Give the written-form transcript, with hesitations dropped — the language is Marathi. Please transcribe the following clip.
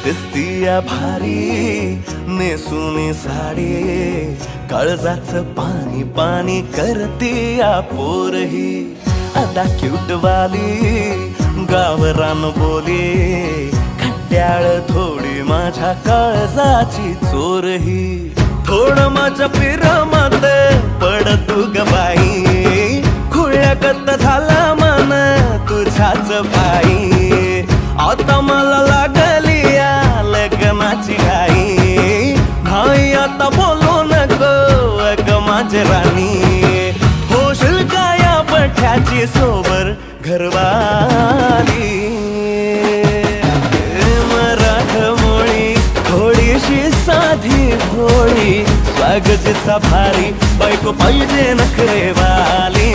दिसतीया भारी नेसुनी साडी, काळजाचं पाणी पाणी करतीया पोरही. आता क्यूट वाली गावरान बोली, खट्याळ थोडी माझ्या काळजाची चोरही. थोडं माझ्या पिरामात पड तू ग बाई, खुळ्यागत झाला मन तुझ्याच पायी. आता मला लागली या लग्नाची घाई, नाही आता बोलू नको अग माझी राणी. होशील का या पठ्याची सोबर घरवाली. मराठमोळी थोडीशी साधी भोळी, स्वागतीचा भारी बायको पाहिजे नखरेवाली.